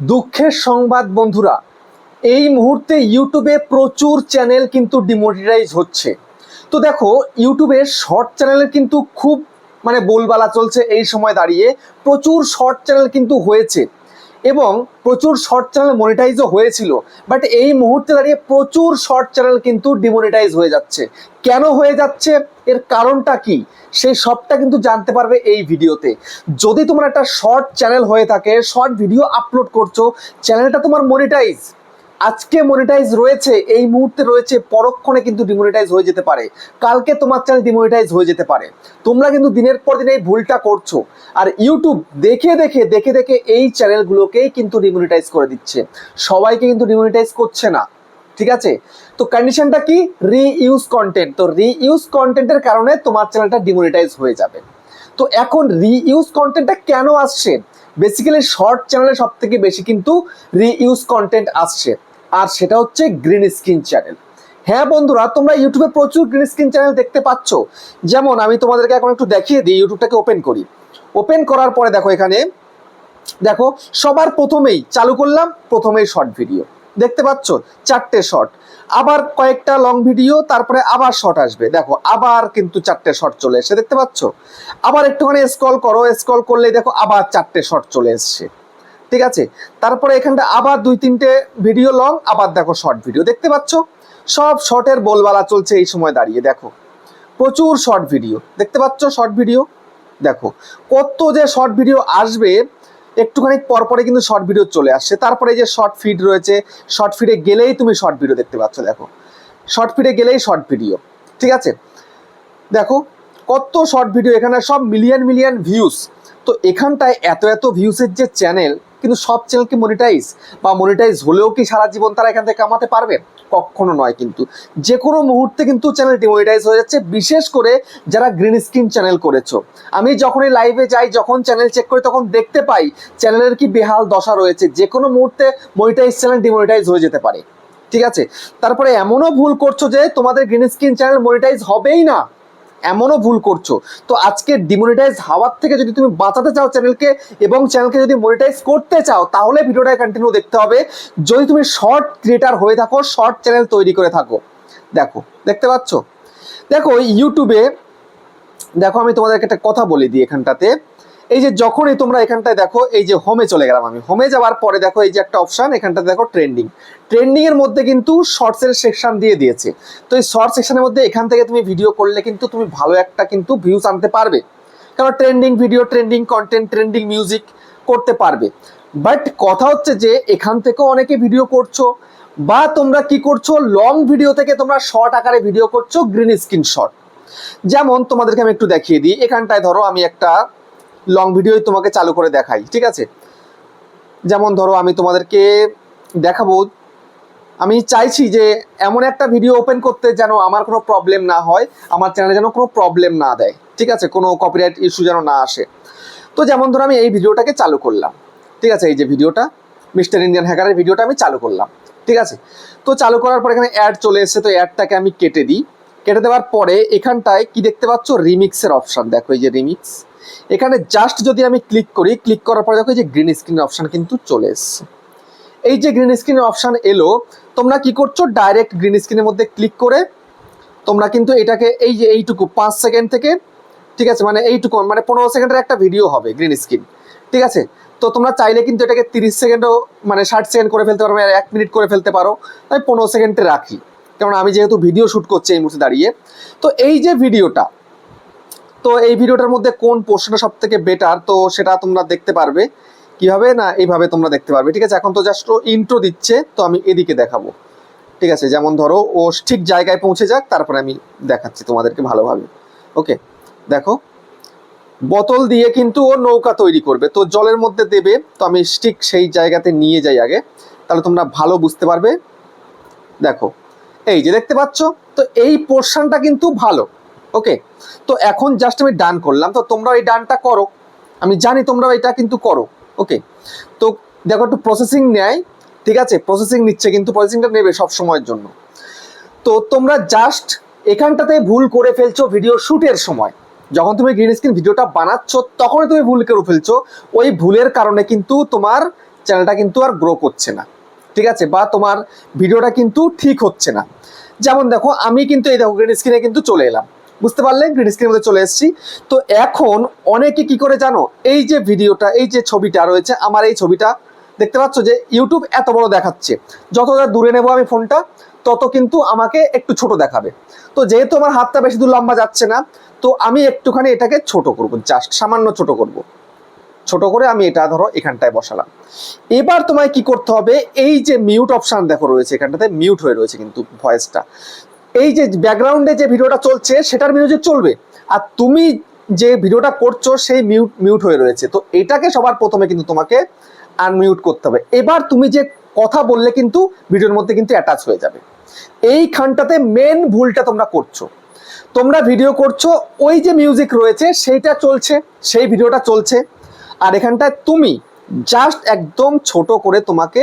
দুঃখের সংবাদ বন্ধুরা, এই মুহূর্তে ইউটিউবে প্রচুর চ্যানেল কিন্তু ডিমনিটাইজ হচ্ছে। তো দেখো, ইউটিউবের শর্ট চ্যানেলের কিন্তু খুব বলবালা চলছে। এই সময় দাঁড়িয়ে প্রচুর শর্ট চ্যানেল কিন্তু হয়েছে এবং প্রচুর শর্ট চ্যানেল মনিটাইজও হয়েছিল, বাট এই মুহূর্তে দাঁড়িয়ে প্রচুর শর্ট চ্যানেল কিন্তু ডিমনিটাইজ হয়ে যাচ্ছে। কেন হয়ে যাচ্ছে, এর কারণটা কি, সেই সবটা কিন্তু জানতে পারবে এই ভিডিওতে। যদি তোমার একটা শর্ট চ্যানেল হয়ে থাকে, শর্ট ভিডিও আপলোড করছো, চ্যানেলটা তোমার মনিটাইজ, আজকে মনিটাইজ রয়েছে, এই মুহূর্তে রয়েছে, পরক্ষণে কিন্তু ডিমনিটাইজ হয়ে যেতে পারে, কালকে তোমার চ্যানেল ডিমনিটাইজ হয়ে যেতে পারে। তোমরা কিন্তু দিনের পর দিন এই ভুলটা করছো, আর ইউটিউব দেখে দেখে দেখে দেখে এই চ্যানেলগুলোকেই কিন্তু ডিমনিটাইজ করে দিচ্ছে, সবাইকে কিন্তু ডিমনিটাইজ করছে না। ঠিক আছে, তো কন্ডিশনটা কি, রিইউজ কন্টেন্ট। তো রিইউজ কন্টেন্টের কারণে তোমার চ্যানেলটা ডিমনিটাইজ হয়ে যাবে। তো এখন রিইউজ কন্টেন্টটা কেন আসছে? বেসিক্যালি শর্ট চ্যানেলে সব থেকে বেশি কিন্তু রিইউজ কন্টেন্ট আসছে, আর সেটা হচ্ছে গ্রিন স্ক্রিন চ্যানেল। হ্যাঁ বন্ধুরা, তোমরা ইউটিউবে প্রচুর গ্রিন স্ক্রিন চ্যানেল দেখতে পাচ্ছ। যেমন আমি তোমাদেরকে এখন একটু দেখিয়ে দিই, ইউটিউবটাকে ওপেন করি। ওপেন করার পরে দেখো, এখানে দেখো সবার প্রথমেই চালু করলাম, প্রথমেই শর্ট ভিডিও দেখতে পাচ্ছ, 4টে শর্ট, আবার কয়েকটা লং ভিডিও, তারপরে আবার শর্ট আসবে। দেখো আবার কিন্তু 4টে শর্ট চলে এসে দেখতে পাচ্ছ। আবার একটুখানি স্ক্রল করো, স্ক্রল করলেই দেখো আবার 4টে শর্ট চলে এসছে। ঠিক আছে, তারপরে এখানটা আবার 2-3টে ভিডিও লং, আবার দেখো শর্ট ভিডিও দেখতে পাচ্ছ। সব শর্টের বলবালা চলছে এই সময় দাঁড়িয়ে। দেখো প্রচুর শর্ট ভিডিও দেখতে পাচ্ছ, শর্ট ভিডিও দেখো কত যে শর্ট ভিডিও আসবে, একটুখানি পরপরে কিন্তু শর্ট ভিডিও চলে আসছে। তারপরে যে শর্ট ফিড রয়েছে, শর্ট ফিডে গেলেই তুমি শর্ট ভিডিও দেখতে পাচ্ছ। দেখো শর্ট ফিডে গেলেই শর্ট ভিডিও। ঠিক আছে, দেখো কত শর্ট ভিডিও, এখানে সব মিলিয়ন মিলিয়ন ভিউজ। তো এখানটায় এত এত ভিউসের যে চ্যানেল, কিন্তু সব চ্যানেল কি মনিটাইজ, বা মনিটাইজ হলেও কি সারা জীবন তারা এখান থেকে কামাতে পারবে? কখনো নয়। কিন্তু যে কোনো মুহূর্তে কিন্তু চ্যানেল ডিমনিটাইজ হয়ে যাচ্ছে, বিশেষ করে যারা গ্রিন স্ক্রিন চ্যানেল করেছো। আমি যখনই লাইভে যাই, যখন চ্যানেল চেক করি, তখন দেখতে পাই চ্যানেলের কি বেহাল দশা রয়েছে। যে কোনো মুহূর্তে মনিটাইজ চ্যানেল ডিমনিটাইজ হয়ে যেতে পারে। ঠিক আছে, তারপরে এমনও ভুল করছো যে তোমাদের গ্রিন স্ক্রিন চ্যানেল মনিটাইজ হবেই না, এমনও ভুল করছো। তো আজকে ডিমনিটাইজ হওয়ার থেকে যদি তুমি বাঁচাতে চাও চ্যানেলকে, এবং চ্যানেলকে যদি মনিটাইজ করতে চাও, তাহলে ভিডিওটা কন্টিনিউ দেখতে হবে। যদি তুমি শর্ট ক্রিয়েটার হয়ে থাকো, শর্ট চ্যানেল তৈরি করে থাকো, দেখো দেখতে পাচ্ছ। দেখো ইউটিউবে, দেখো আমি তোমাদেরকে একটা কথা বলে দিই এখানটাতে। এই যে যখনই তোমরা এখানটায় দেখো, এই যে হোমে চলে গেলাম আমি, হোমে যাওয়ার পরে দেখো এই যে একটা অপশন, এখানটাতে দেখো ট্রেন্ডিং। ট্রেন্ডিং এর মধ্যে কিন্তু শর্টসের সেকশন দিয়ে দিয়েছে। তো এই শর্ট সেকশনের মধ্যে এখান থেকে তুমি ভিডিও করলে কিন্তু তুমি ভালো একটা কিন্তু ভিউজ আনতে পারবে, কারণ trending video, trending content, trending music করতে পারবে। বাট কথা হচ্ছে যে এখান থেকেও অনেকে ভিডিও করছো, বা তোমরা কি করছো, লং ভিডিও থেকে তোমরা শর্ট আকারে ভিডিও করছো, গ্রিন স্ক্রিন শর্ট। যেমন তোমাদেরকে আমি একটু দেখিয়ে দিই, এখানটায় ধরো আমি একটা লং ভিডিও তোমাকে চালু করে দেখাই। ঠিক আছে, যেমন ধরো আমি তোমাদেরকে দেখাবো, আমি চাইছি যে এমন একটা ভিডিও ওপেন করতে যেন আমার কোনো প্রবলেম না হয়, আমার চ্যানেলে যেন কোনো প্রবলেম না দেয়। ঠিক আছে, কোনো কপিরাইট ইস্যু যেন না আসে। তো যেমন ধরো আমি এই ভিডিওটাকে চালু করলাম। ঠিক আছে, এই যে ভিডিওটা, মিস্টার ইন্ডিয়ান হ্যাকারের ভিডিওটা আমি চালু করলাম। ঠিক আছে, তো চালু করার পর এখানে অ্যাড চলে এসেছে, তো অ্যাডটাকে আমি কেটে দিই। কেটে দেওয়ার পরে এখানটায় কি দেখতে পাচ্ছ, রিমিক্সের অপশান। দেখো এই যে রিমিক্স, এখানে জাস্ট যদি আমি ক্লিক করি, ক্লিক করার পরে দেখো এই যে গ্রিন স্ক্রিন অপশান কিন্তু চলে এসছে। এই যে গ্রিন স্ক্রিনের অপশান এলো, তোমরা কি করছো, ডাইরেক্ট গ্রিন স্ক্রিনের মধ্যে ক্লিক করে তোমরা কিন্তু এটাকে এই যে এইটুকু 5 সেকেন্ড থেকে, ঠিক আছে, এইটুকু 15 সেকেন্ডের একটা ভিডিও হবে গ্রিন স্ক্রিন। ঠিক আছে, তো তোমরা চাইলে কিন্তু এটাকে 30 সেকেন্ডও 60 সেকেন্ড করে ফেলতে পারো, 1 মিনিট করে ফেলতে পারো। আমি 15 সেকেন্ডে রাখি, কারণ আমি যেহেতু ভিডিও শ্যুট করছি এই মুহূর্তে দাঁড়িয়ে। তো এই যে ভিডিওটা, তো এই ভিডিওটার মধ্যে কোন পোর্শনটা সব থেকে বেটার, তো সেটা তোমরা দেখতে পারবে কিভাবে না, এইভাবে তোমরা দেখতে পারবে। ঠিক আছে, এখন তো জাস্ট ইন্ট্রো দিচ্ছে, তো আমি এদিকে দেখাবো। ঠিক আছে, যেমন ধরো ও ঠিক জায়গায় পৌঁছে যাক, তারপরে আমি দেখাচ্ছি তোমাদেরকে ভালোভাবে। ওকে, দেখো বোতল দিয়ে কিন্তু ও নৌকা তৈরি করবে, তো জলের মধ্যে দেবে। তো আমি ঠিক সেই জায়গাতে নিয়ে যাই আগে, তাহলে তোমরা ভালো বুঝতে পারবে। দেখো এই যে দেখতে পাচ্ছ, তো এই পোর্শনটা কিন্তু ভালো। ওকে, তো এখন জাস্ট আমি ডান করলাম, তো তোমরা এই ডানটা করো, আমি জানি তোমরা এটা কিন্তু করো। ওকে, তো দেখো একটু প্রসেসিং নেয়। ঠিক আছে, প্রসেসিং নিচ্ছে, কিন্তু প্রসেসিংটা নেবে সব সময়ের জন্য। তো তোমরা জাস্ট এখানটাতে ভুল করে ফেলছো ভিডিও শ্যুটের সময়, যখন তুমি গ্রিন স্ক্রিন ভিডিওটা বানাচ্ছ তখনই তুমি ভুল করে ফেলছো। ওই ভুলের কারণে কিন্তু তোমার চ্যানেলটা কিন্তু আর গ্রো করছে না, ঠিক আছে, বা তোমার ভিডিওটা কিন্তু ঠিক হচ্ছে না। যেমন দেখো আমি কিন্তু এই দেখো গ্রিন স্ক্রিনে কিন্তু চলে এলাম, বুঝতে পারলে, গ্রিন স্ক্রিনের মধ্যে চলে এসেছি। তো এখন অনেকে কি করে জানো, এই যে ভিডিওটা, এই যে ছবিটা রয়েছে আমার, এই ছবিটা দেখতে পাচ্ছ যে ইউটিউব এত বড় দেখাচ্ছে, যতটা দূরে নেব আমি ফোনটা তত কিন্তু আমাকে একটু ছোট দেখাবে। তো যেহেতু আমার হাতটা বেশি দূর লম্বা যাচ্ছে না, তো আমি একটুখানি এটাকে ছোট করব, জাস্ট সামান্য ছোট করব। ছোট করে আমি এটা ধরো এখানটায় বসালাম। এবার তোমায় কি করতে হবে, এই যে মিউট অপশন দেখো রয়েছে, এখানটাতে মিউট হয়ে রয়েছে কিন্তু ভয়েসটা, এই যে ব্যাকগ্রাউন্ডে যে ভিডিওটা চলছে সেটার মিউজিক চলবে, আর তুমি যে ভিডিওটা করছো সেই মিউট মিউট হয়ে রয়েছে। তো এটাকে সবার প্রথমে কিন্তু তোমাকে আনমিউট করতে হবে। এবার তুমি যে কথা বললে কিন্তু ভিডিওর মধ্যে কিন্তু অ্যাটাচ হয়ে যাবে। এইখানটাতে মেন ভুলটা তোমরা করছো, তোমরা ভিডিও করছো, ওই যে মিউজিক রয়েছে সেইটা চলছে, সেই ভিডিওটা চলছে, আর এখানটায় তুমি জাস্ট একদম ছোট করে, তোমাকে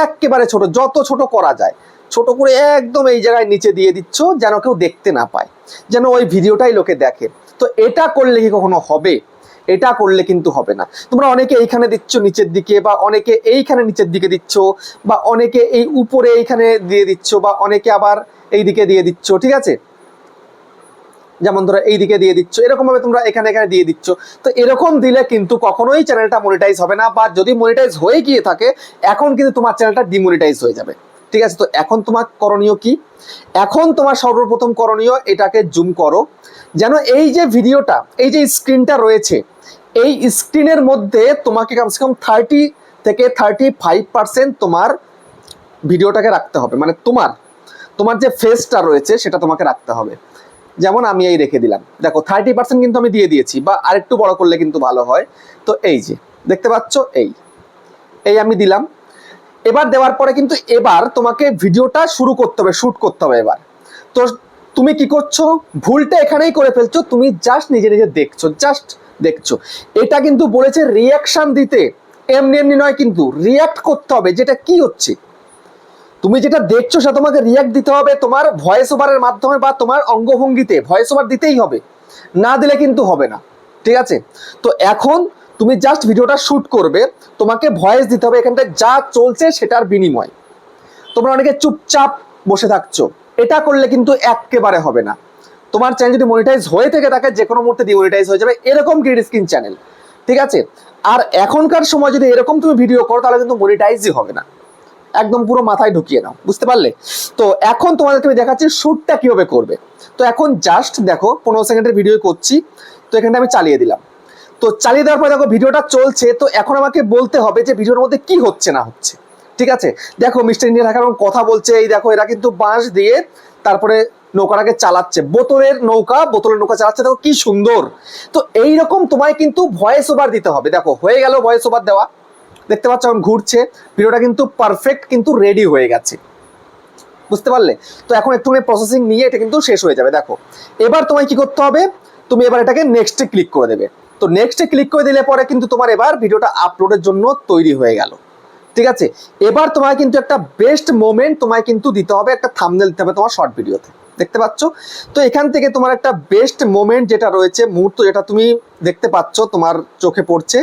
একেবারে ছোট, যত ছোট করা যায় ছোট করে একদম এই জায়গায় নিচে দিয়ে দিচ্ছ, যেন কেউ দেখতে না পায়, যেন ওই ভিডিওটাই লোকে দেখে। তো এটা করলে কি কখনো হবে? এটা করলে কিন্তু হবে না। তোমরা অনেকে এইখানে দিচ্ছ নিচের দিকে, বা অনেকে এইখানে নিচের দিকে দিচ্ছ, বা অনেকে এই উপরে এইখানে দিয়ে দিচ্ছ, বা অনেকে আবার এই দিকে দিয়ে দিচ্ছ, ঠিক আছে, যেমন ধরো এই দিকে দিয়ে দিচ্ছ, এরকম ভাবে তোমরা এখানে এখানে দিয়ে দিচ্ছ। তো এরকম দিলে কিন্তু কখনোই চ্যানেলটা মনিটাইজ হবে না, বা যদি মনিটাইজ হয়ে গিয়ে থাকে এখন কিন্তু তোমার চ্যানেলটা ডিমনিটাইজ হয়ে যাবে, ঠিক আছে। তো এখন তোমার করণীয় কি? এখন তোমার সর্বপ্রথম করণীয়, এটাকে জুম করো, যেন এই যে ভিডিওটা, এই যে স্ক্রিনটা রয়েছে, এই স্ক্রিনের মধ্যে তোমাকে কমসে কম 30 থেকে 35% তোমার ভিডিওটাকে রাখতে হবে, মানে তোমার তোমার যে ফেসটা রয়েছে সেটা তোমাকে রাখতে হবে। যেমন আমি এই রেখে দিলাম, দেখো 30% কিন্তু আমি দিয়ে দিয়েছি, বা আরেকটু বড় করলে কিন্তু ভালো হয়। তো এই যে দেখতে পাচ্ছ, এই এই আমি দিলাম। এবার দেওয়ার পরে কিন্তু এবার তোমাকে ভিডিওটা শুরু করতে হবে, শুট করতে হবে এবার। তো তুমি কি করছো, ভুলটা এখানেই করে ফেলছো, তুমি জাস্ট নিজে নিজে দেখছো, জাস্ট দেখছো। এটা কিন্তু বলেছে রিয়াকশন দিতে, এমনি এমনি নয়, কিন্তু রিয়াক্ট করতে হবে, যেটা কি হচ্ছে তুমি যেটা দেখছো সেটা তোমাকে রিয়াক্ট দিতে হবে তোমার ভয়েস ওভারের মাধ্যমে, বা তোমার অঙ্গভঙ্গিতে ভয়েস ওভার দিতেই হবে, না দিলে কিন্তু হবে না, ঠিক আছে। তো এখন তুমি জাস্ট ভিডিওটা শুট করবে, তোমাকে ভয়েস দিতে হবে এখানটায় যা চলছে সেটার বিনিময়। তোমরা অনেকে চুপচাপ বসে থাকছো, এটা করলে কিন্তু একেবারে হবে না। তোমার চ্যানেল যদি মনিটাইজ হয়ে থেকে থাকে, যে কোনো মুহূর্তে ডিমনিটাইজ হয়ে যাবে, এরকম গ্রিন স্ক্রিন চ্যানেল, ঠিক আছে। আর এখনকার সময় যদি এরকম তুমি ভিডিও করো তাহলে কিন্তু মনিটাইজই হবে না, একদম পুরো মাথায় ঢুকিয়ে নাও, বুঝতে পারলে। তো এখন তোমাদেরকে আমি দেখাচ্ছি শুটটা কিভাবে করবে। তো এখন জাস্ট দেখো 15 সেকেন্ডের ভিডিও করছি, তো এখানটা আমি চালিয়ে দিলাম। তো চালিয়ে দেওয়ার পরে দেখো ভিডিওটা চলছে। তো এখন আমাকে বলতে হবে যে ভিডিওর মধ্যে কি হচ্ছে না হচ্ছে, ঠিক আছে। দেখো মিস্টার ইন্ডিয়া ঢাকার কথা বলছে, এই দেখো এরা কিন্তু বাঁশ দিয়ে তারপরে নৌকাটাকে চালাচ্ছে, বোতলের নৌকা চালাচ্ছে, দেখো কি সুন্দর। তো এইরকম তোমায় কিন্তু ভয়েস ওভার দিতে হবে। দেখো হয়ে গেল ভয়েস ওভার দেওয়া, দেখতে পাচ্ছ এখন ঘুরছে, ভিডিওটা কিন্তু পারফেক্ট কিন্তু রেডি হয়ে গেছে, বুঝতে পারলে। তো এখন একটুখানি প্রসেসিং নিয়ে এটা কিন্তু শেষ হয়ে যাবে। দেখো এবার তোমায় কি করতে হবে, তুমি এবার এটাকে নেক্সটে ক্লিক করে দেবে। তো নেক্সটে ক্লিক করে দিলে পরে কিন্তু তোমার এবার ভিডিওটা আপলোডের জন্য তৈরি হয়ে গেল, ঠিক আছে। এবার তোমায় কিন্তু একটা বেস্ট মোমেন্ট তোমায় কিন্তু দিতে হবে, একটা থাম্বনেল দিতে হবে তোমার শর্ট ভিডিওতে, দেখতে পাচ্ছ। তো এখান থেকে তোমার একটা বেস্ট মোমেন্ট যেটা রয়েছে, মুহূর্ত যেটা তুমি দেখতে পাচ্ছ তোমার চোখে পড়ছে,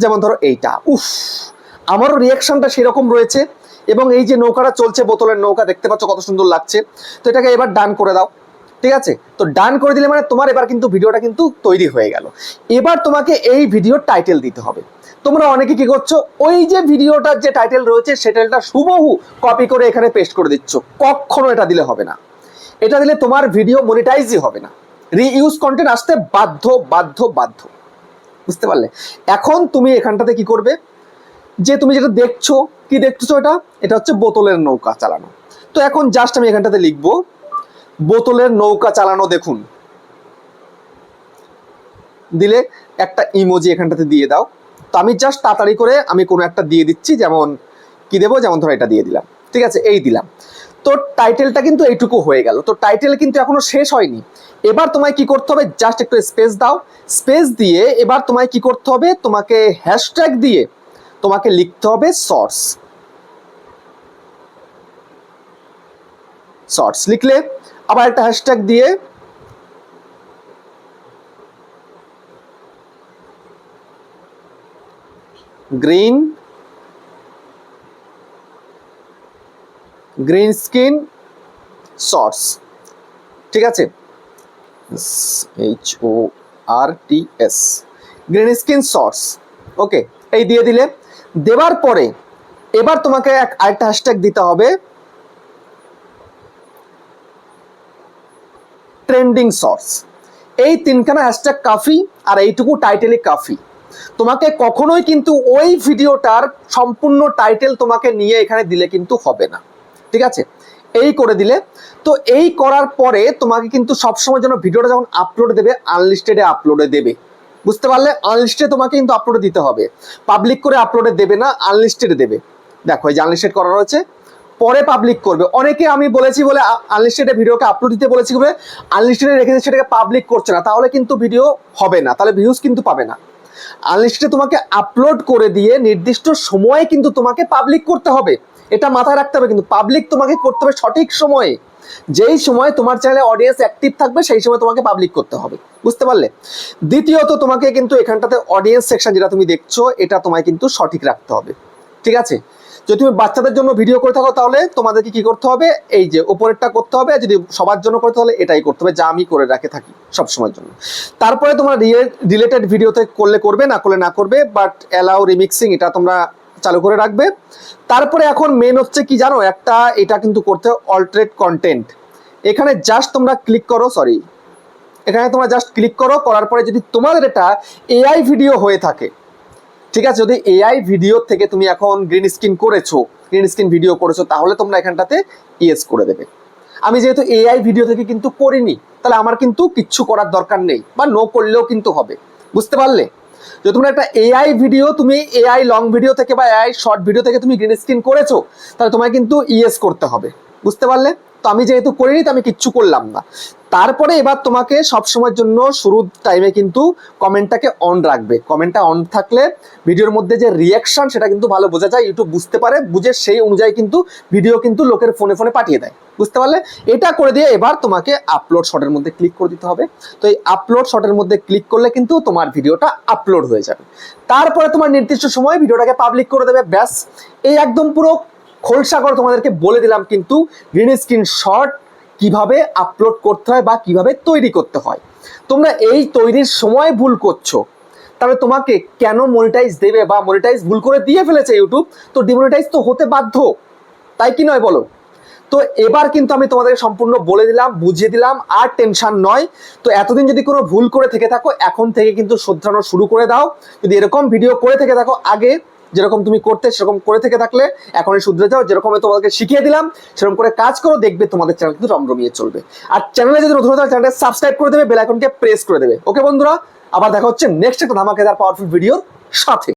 যেমন ধরো এইটা, উফ, আমারও রিয়াকশনটা সেরকম রয়েছে। এবং এই যে নৌকাটা চলছে, বোতলের নৌকা, দেখতে পাচ্ছ কত সুন্দর লাগছে। তো এটাকে এবার ডান করে দাও, ঠিক আছে। তো ডান করে দিলে মানে তোমার এবার কিন্তু ভিডিওটা কিন্তু তৈরি হয়ে গেল। এবার তোমাকে এই ভিডিওর টাইটেল দিতে হবে। তোমরা অনেকে কি করছো, ওই যে ভিডিওটার যে টাইটেল রয়েছে সেটালটা হুবহু কপি করে এখানে পেস্ট করে দিচ্ছ, কখনো এটা দিলে হবে না। এটা দিলে তোমার ভিডিও মনিটাইজই হবে না, রিইউজ কন্টেন্ট আসতে বাধ্য বাধ্য বাধ্য, বুঝতে পারলে। এখন তুমি এখানটাতে কি করবে, যে তুমি যেটা দেখছো, কি দেখছো এটা, এটা হচ্ছে বোতলের নৌকা চালানো। তো এখন জাস্ট আমি এখানটাতে লিখবো বোতলের নৌকা চালানো, দেখুন, দিলে একটা ইমোজি এখানটাতে দিয়ে দাও। তো আমি জাস্ট তাড়াতাড়ি করে আমি কোনো একটা দিয়ে দিচ্ছি, যেমন কি দেবো, যেমন ধরো এটা দিয়ে দিলাম, ঠিক আছে, এই দিলাম। তো টাইটেলটা কিন্তু এইটুকু হয়ে গেল। তো টাইটেল কিন্তু এখনো শেষ হয়নি। এবার তোমায় কি করতে হবে, জাস্ট একটু স্পেস দাও, স্পেস দিয়ে এবার তোমায় কি করতে হবে, তোমাকে হ্যাশট্যাগ দিয়ে তোমাকে লিখতে হবে শর্টস। শর্টস লিখলে আবার একটা হ্যাশট্যাগ দিয়ে গ্রিন গ্রিন স্ক্রিন শর্টস, ঠিক আছে, HORTS, গ্রিন স্ক্রিন শর্টস। ওকে, এই দিয়ে দিলে, দেওয়ার পরে এবার তোমাকে আরেকটা হ্যাশট্যাগ দিতে হবে, ট্রেন্ডিং শর্টস। এই তিনখানা হ্যাশট্যাগ কাফি, আর এইটুকু টাইটেলই কাফি। তোমাকে কখনোই কিন্তু ওই ভিডিওটার সম্পূর্ণ টাইটেল তোমাকে নিয়ে এখানে দিলে কিন্তু হবে না, ঠিক আছে। এই করে দিলে, তো এই করার পরে তোমাকে কিন্তু সবসময় যেন ভিডিওটা যখন আপলোড দেবে আনলিস্টেডে আপলোডে দেবে, বুঝতে পারলে? আনলিস্টেড তোমাকে কিন্তু আপলোডে দিতে হবে, পাবলিক করে আপলোডে দেবে না, আনলিস্টেডে দেবে। দেখো এই যে আনলিস্টেড করা রয়েছে, পরে পাবলিক করবে। অনেকে আমি বলেছি বলে আনলিস্টেডে ভিডিওকে আপলোড দিতে বলেছি বলে আনলিস্টেডে রেখেছে, সেটাকে পাবলিক করছে না, তাহলে কিন্তু ভিডিও হবে না, তাহলে ভিউজ কিন্তু পাবে না। আনলিস্টেডে তোমাকে আপলোড করে দিয়ে নির্দিষ্ট সময়ে কিন্তু তোমাকে পাবলিক করতে হবে, এটা মাথায় রাখতে হবে। কিন্তু পাবলিক তোমাকে করতে হবে সঠিক সময়ে, যেই সময় তোমার চ্যানেলে অডিয়েন্স অ্যাক্টিভ থাকবে সেই সময় তোমাকে পাবলিক করতে হবে, বুঝতে পারলে? দ্বিতীয়ত তোমাকে কিন্তু এখানটাতে অডিয়েন্স সেকশন যেটা তুমি দেখছো, এটা তোমায় কিন্তু সঠিক রাখতে হবে, ঠিক আছে। যদি তুমি বাচ্চাদের জন্য ভিডিও করে থাকো তাহলে তোমাদেরকে কি করতে হবে, এই যে উপরেরটা করতে হবে, যদি সবার জন্য করতে হলে এটাই করতে হবে, যা আমি করে রাখে থাকি সব সময়ের জন্য। তারপরে তোমরা রিলেটেড ভিডিওতে করলে করবে, না করলে না করবে, বাট অ্যালাউ রিমিক্সিং এটা তোমরা চালু করে রাখবে। তারপরে এখন মেন হচ্ছে কি জানো, একটা এটা কিন্তু করতে হবে অল্টারেট কন্টেন্ট। এখানে জাস্ট তোমরা ক্লিক করো, সরি, এখানে তোমরা জাস্ট ক্লিক করো, করার পরে যদি তোমাদের এটা এআই ভিডিও হয়ে থাকে, ঠিক আছে, যদি এআই ভিডিও থেকে তুমি এখন গ্রিন স্ক্রিন করেছো, গ্রিন স্ক্রিন ভিডিও করেছো, তাহলে তোমরা এখানটাতে ইয়েস করে দেবে। আমি যেহেতু এআই ভিডিও থেকে কিন্তু করিনি, তাহলে আমার কিন্তু কিচ্ছু করার দরকার নেই, বা নো করলেও কিন্তু হবে, বুঝতে পারলে? যদি তোমরা একটা এআই ভিডিও, তুমি এআই লং ভিডিও থেকে বা এআই শর্ট ভিডিও থেকে তুমি গ্রিন স্ক্রিন করেছো, তাহলে তোমায় কিন্তু ইয়েস করতে হবে, বুঝতে পারলে? তো আমি যেহেতু করিনি, তো আমি কিচ্ছু করলাম না। তারপরে এবার তোমাকে সবসময়ের জন্য শুরুর টাইমে কিন্তু কমেন্টটাকে অন রাখবে। কমেন্টটা অন থাকলে ভিডিওর মধ্যে যে রিয়াকশন সেটা কিন্তু ভালো বোঝা যায়, ইউটিউব বুঝতে পারে, বুঝে সেই অনুযায়ী কিন্তু ভিডিও কিন্তু লোকের ফোনে ফোনে পাঠিয়ে দেয়, বুঝতে পারলে? এটা করে দিয়ে এবার তোমাকে আপলোড শটের মধ্যে ক্লিক করে দিতে হবে। তো এই আপলোড শটের মধ্যে ক্লিক করলে কিন্তু তোমার ভিডিওটা আপলোড হয়ে যাবে। তারপরে তোমার নির্দিষ্ট সময়ে ভিডিওটাকে পাবলিক করে দেবে, ব্যাস। এই একদম পুরো খোলসা করে তোমাদেরকে বলে দিলাম কিন্তু গ্রিন স্ক্রিন শট কিভাবে আপলোড করতে হয় বা কিভাবে তৈরি করতে হয়। তোমরা এই তৈরির সময় ভুল করছো, তাহলে তোমাকে কেন মনিটাইজ দেবে? বা মনিটাইজ ভুল করে দিয়ে ফেলেছে ইউটিউব, তো ডিমনিটাইজ তো হতে বাধ্য, তাই কি নয় বলো? তো এবার কিন্তু আমি তোমাদের সম্পূর্ণ বলে দিলাম, বুঝিয়ে দিলাম, আর টেনশন নয়। তো এতদিন যদি কোনো ভুল করে থেকে থাকো, এখন থেকে কিন্তু শুধরানো শুরু করে দাও। যদি এরকম ভিডিও করে থেকে থাকো, আগে যেরকম তুমি করতে সেরকম করে থেকে থাকলে এখনই শুধরে যাও, যেরকম আমি তোমাদেরকে শিখিয়ে দিলাম সেরকম করে কাজ করো, দেখবে তোমাদের চ্যানেল কিন্তু রমরমিয়ে চলবে। আর চ্যানেলে যদি নতুন হয় চ্যানেলটা সাবস্ক্রাইব করে দেবে, বেল আইকনকে প্রেস করে দেবে। ওকে বন্ধুরা, আবার দেখা হচ্ছে নেক্সট একটা ধামাকেদার পাওয়ারফুল ভিডিওর সাথে।